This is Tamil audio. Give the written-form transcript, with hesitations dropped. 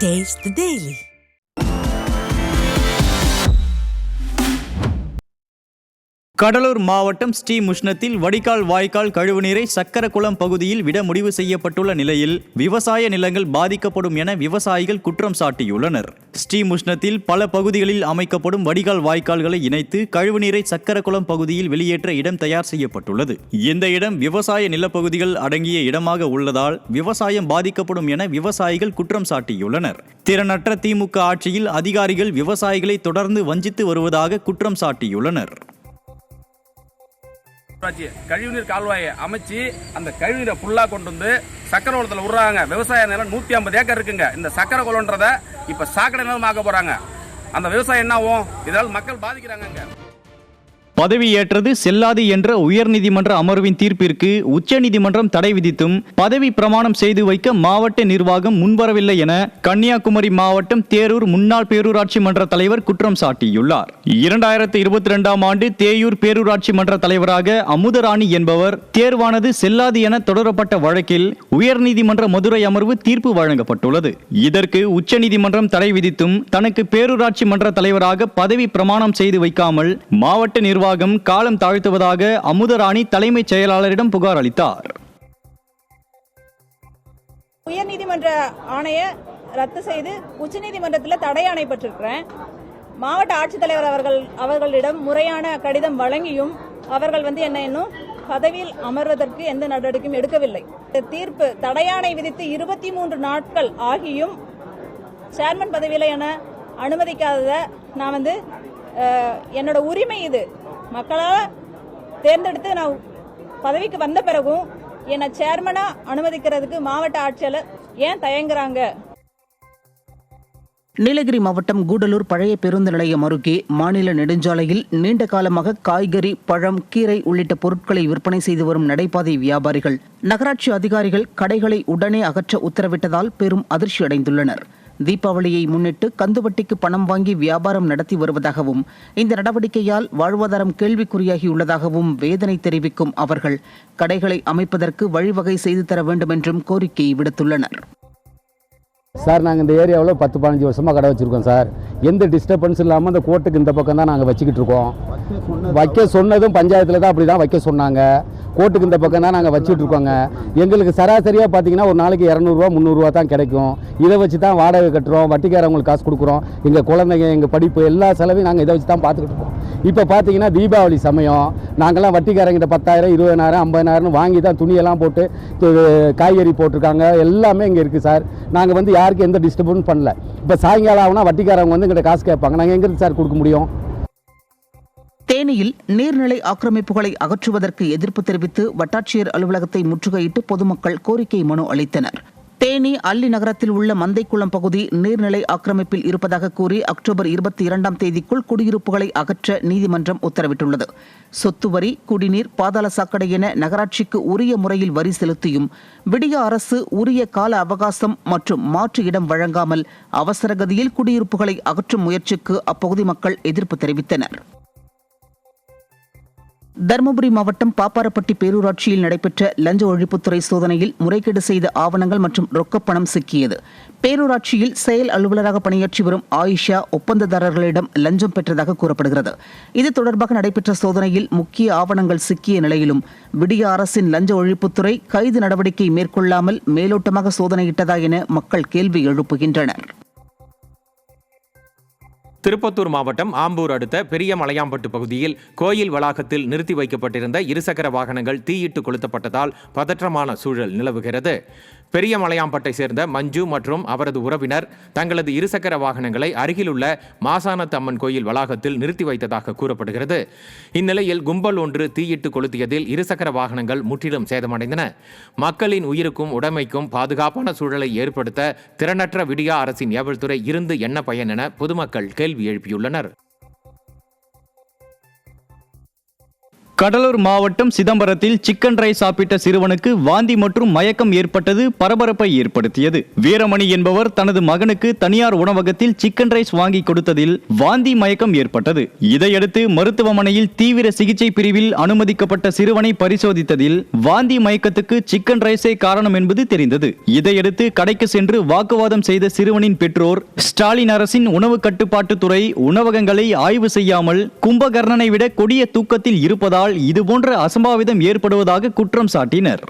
Taste the Daily. கடலூர் மாவட்டம் ஸ்ரீமுஷ்ணத்தில் வடிகால் வாய்க்கால் கழிவுநீரை சக்கரகுளம் பகுதியில் விட முடிவு செய்யப்பட்டுள்ள நிலையில் விவசாய நிலங்கள் பாதிக்கப்படும் என விவசாயிகள் குற்றம் சாட்டியுள்ளனர். ஸ்ரீமுஷ்ணத்தில் பல பகுதிகளில் அமைக்கப்படும் வடிகால் வாய்க்கால்களை இணைத்து கழிவுநீரை சக்கரகுளம் பகுதியில் வெளியேற்ற இடம் தயார் செய்யப்பட்டுள்ளது. இந்த இடம் விவசாய நிலப்பகுதிகள் அடங்கிய இடமாக உள்ளதால் விவசாயம் பாதிக்கப்படும் என விவசாயிகள் குற்றம் சாட்டியுள்ளனர். திறனற்ற திமுக ஆட்சியில் அதிகாரிகள் விவசாயிகளை தொடர்ந்து வஞ்சித்து வருவதாக குற்றம் சாட்டியுள்ளனர். கழிவுநீர் கால்வாயை அமைச்சு அந்த கழிவுநீரை ஃபுல்லா கொண்டு வந்து சக்கரை குளத்துல விடுறாங்க. விவசாய நிலம் 150 ஏக்கர் இருக்குங்க. இந்த சக்கரை குளம்ன்றத இப்ப சாக்கடை நிலமாக்க போறாங்க. அந்த விவசாயம் என்ன ஆகும்? இதனால் மக்கள் பாதிக்கிறாங்க. பதவியேற்றது செல்லாது என்ற உயர்நீதிமன்ற அமர்வின் தீர்ப்பிற்கு உச்சநீதிமன்றம் தடை விதித்தும் பதவி பிரமாணம் செய்து வைக்க மாவட்ட நிர்வாகம் முன்வரவில்லை என கன்னியாகுமரி மாவட்டம் தேரூர் முன்னாள் பேரூராட்சி மன்ற தலைவர் குற்றம் சாட்டியுள்ளார். 2022ஆம் ஆண்டு தேயூர் பேரூராட்சி மன்ற தலைவராக அமுதராணி என்பவர் தேர்வானது செல்லாது என தொடரப்பட்ட வழக்கில் உயர்நீதிமன்ற மதுரை அமர்வு தீர்ப்பு வழங்கப்பட்டுள்ளது. இதற்கு உச்சநீதிமன்றம் தடை விதித்தும் தனக்கு பேரூராட்சி மன்ற தலைவராக பதவி பிரமாணம் செய்து வைக்காமல் மாவட்ட நிர்வாகம் காலம் தாழ்த்துவதாக அமுதராணி தலைமைச் செயலாளரிடம் புகார் அளித்தார். உயர்நீதிமன்ற ஆணையை ரத்து செய்து உச்சநீதிமன்றத்தில் தடை ஆணை பெற்றிருக்கிறேன். மாவட்ட ஆட்சித்தலைவர் அவர்களிடம் முறையான கடிதம் வழங்கியும் அவர்கள் என்னை இன்னும் பதவியில் அமர்வதற்கு எந்த நடவடிக்கையும் எடுக்கவில்லை. தீர்ப்பு தடையாணை விதித்து 23 நாட்கள் ஆகியும் சேர்மன் பதவியில என அனுமதிக்காதத நான் என்னோட உரிமை, இது மக்களால் தேர்ந்தெடுத்து நான் பதவிக்கு வந்த பிறகும் என்னை சேர்மனா அனுமதிக்கிறதுக்கு மாவட்ட ஆட்சியாளர் ஏன் தயங்குறாங்க? நீலகிரி மாவட்டம் கூடலூர் பழைய பேருந்து நிலையம் அருகே மாநில நெடுஞ்சாலையில் நீண்ட காலமாக காய்கறி, பழம், கீரை உள்ளிட்ட பொருட்களை விற்பனை செய்து வரும் நடைபாதை வியாபாரிகள் நகராட்சி அதிகாரிகள் கடைகளை உடனே அகற்ற உத்தரவிட்டதால் பெரும் அதிர்ச்சி அடைந்துள்ளனர். தீபாவளியை முன்னிட்டு கந்துவட்டிக்கு பணம் வாங்கி வியாபாரம் நடத்தி வருவதாகவும் இந்த நடவடிக்கையால் வாழ்வாதாரம் கேள்விக்குறியாகியுள்ளதாகவும் வேதனை தெரிவிக்கும் அவர்கள் கடைகளை அமைப்பதற்கு வழிவகை செய்து தர வேண்டும் என்றும் கோரிக்கை விடுத்துள்ளனர். சார், நாங்கள் இந்த ஏரியாவில் 10-15 வருஷமாக கடை வச்சுருக்கோம் சார். எந்த டிஸ்டர்பன்ஸ் இல்லாமல் இந்த கோர்ட்டுக்கு இந்த பக்கம் தான் நாங்கள் வச்சுக்கிட்டு இருக்கோம். வைக்க சொன்னதும் பஞ்சாயத்தில் தான் அப்படி தான் வைக்க சொன்னாங்க. கோர்ட்டுக்கு இந்த பக்கம் தான் நாங்கள் வச்சுட்டு இருக்கோங்க. எங்களுக்கு சராசரியாக பார்த்தீங்கன்னா ஒரு நாளைக்கு 200 ரூபா 300 ரூபா தான் கிடைக்கும். இதை வச்சு தான் வாடகை கட்டுறோம், வட்டிக்காரவங்களுக்கு காசு கொடுக்குறோம். எங்கள் குழந்தைங்க, எங்கள் படிப்பு எல்லா செலவையும் நாங்கள் இதை வச்சு தான் பார்த்துக்கிட்டு இருக்கோம். இப்போ பார்த்தீங்கன்னா தீபாவளி சமயம் நாங்கள்லாம் வட்டிக்காரங்கிட்ட 10,000 20,000 50,000 வாங்கி தான் துணியெல்லாம் போட்டு காய்கறி போட்டிருக்காங்க. எல்லாமே இங்கே இருக்குது சார். நாங்கள் யாருக்கும் எந்த டிஸ்டர்பன்ஸ் பண்ணல. இப்போ சாயங்காலம் ஆகுனா வட்டிக்காரவங்க எங்கிட்ட காசு கேட்பாங்க. நாங்கள் எங்கிருந்து சார் கொடுக்க முடியும்? தேனியில் நீர்நிலை ஆக்கிரமிப்புகளை அகற்றுவதற்கு எதிர்ப்பு தெரிவித்து வட்டாட்சியர் அலுவலகத்தை முற்றுகையிட்டு பொதுமக்கள் கோரிக்கை மனு அளித்தனர். தேனி அல்லி நகரத்தில் உள்ள மந்தைக்குளம் பகுதி நீர்நிலை ஆக்கிரமிப்பில் இருப்பதாக கூறி அக்டோபர் 22ஆம் தேதிக்குள் குடியிருப்புகளை அகற்ற நீதிமன்றம் உத்தரவிட்டுள்ளது. சொத்து வரி, குடிநீர், பாதாள சாக்கடை என நகராட்சிக்கு உரிய முறையில் வரி செலுத்தியும் விடிய அரசு உரிய கால அவகாசம் மற்றும் மாற்று இடம் வழங்காமல் அவசரகதியில் குடியிருப்புகளை அகற்றும் முயற்சிக்கு அப்பகுதி மக்கள் எதிர்ப்பு தெரிவித்தனர். தருமபுரி மாவட்டம் பாப்பாரப்பட்டி பேரூராட்சியில் நடைபெற்ற லஞ்ச ஒழிப்புத்துறை சோதனையில் முறைகேடு செய்த ஆவணங்கள் மற்றும் ரொக்கப்பணம் சிக்கியது. பேரூராட்சியில் செயல் அலுவலராக பணியாற்றி வரும் ஆயிஷா ஒப்பந்ததாரர்களிடம் லஞ்சம் பெற்றதாக கூறப்படுகிறது. இது தொடர்பாக நடைபெற்ற சோதனையில் முக்கிய ஆவணங்கள் சிக்கிய நிலையிலும் விடிய அரசின் லஞ்ச ஒழிப்புத்துறை கைது நடவடிக்கை மேற்கொள்ளாமல் மேலோட்டமாக சோதனையிட்டதா என மக்கள் கேள்வி எழுப்புகின்றனர். திருப்பத்தூர் மாவட்டம் ஆம்பூர் அடுத்த பெரிய மலையாம்பட்டு பகுதியில் கோயில் வளாகத்தில் நிறுத்தி வைக்கப்பட்டிருந்த இருசக்கர வாகனங்கள் தீயிட்டு கொளுத்தப்பட்டதால் பதற்றமான சூழல் நிலவுகிறது. பெரிய மலையாம்பட்டை சேர்ந்த மஞ்சு மற்றும் அவரது உறவினர் தங்களது இருசக்கர வாகனங்களை அருகிலுள்ள மாசானத்து அம்மன் கோயில் வளாகத்தில் நிறுத்தி வைத்ததாக கூறப்படுகிறது. இந்நிலையில் கும்பல் ஒன்று தீயிட்டு கொளுத்தியதில் இருசக்கர வாகனங்கள் முற்றிலும் சேதமடைந்தன. மக்களின் உயிருக்கும் உடைமைக்கும் பாதுகாப்பான சூழலை ஏற்படுத்த திறனற்ற விடியா அரசின் ஏவல்துறை இருந்து என்ன பயன் என பொதுமக்கள் கேள்வி எழுப்பியுள்ளனர். கடலூர் மாவட்டம் சிதம்பரத்தில் சிக்கன் ரைஸ் சாப்பிட்ட சிறுவனுக்கு வாந்தி மற்றும் மயக்கம் ஏற்பட்டது பரபரப்பை ஏற்படுத்தியது. வீரமணி என்பவர் தனது மகனுக்கு தனியார் உணவகத்தில் சிக்கன் ரைஸ் வாங்கி கொடுத்ததில் வாந்தி மயக்கம் ஏற்பட்டது. இதையடுத்து மருத்துவமனையில் தீவிர சிகிச்சை பிரிவில் அனுமதிக்கப்பட்ட சிறுவனை பரிசோதித்ததில் வாந்தி மயக்கத்துக்கு சிக்கன் ரைஸே காரணம் என்பது தெரிந்தது. இதையடுத்து கடைக்கு சென்று வாக்குவாதம் செய்த சிறுவனின் பெற்றோர் ஸ்டாலின் அரசின் உணவு கட்டுப்பாட்டுத்துறை உணவகங்களை ஆய்வு செய்யாமல் கும்பகர்ணனை விட கொடிய தூக்கத்தில் இருப்பதால் இதுபோன்ற அசம்பாவிதம் ஏற்படுவதாக குற்றம் சாட்டினர்.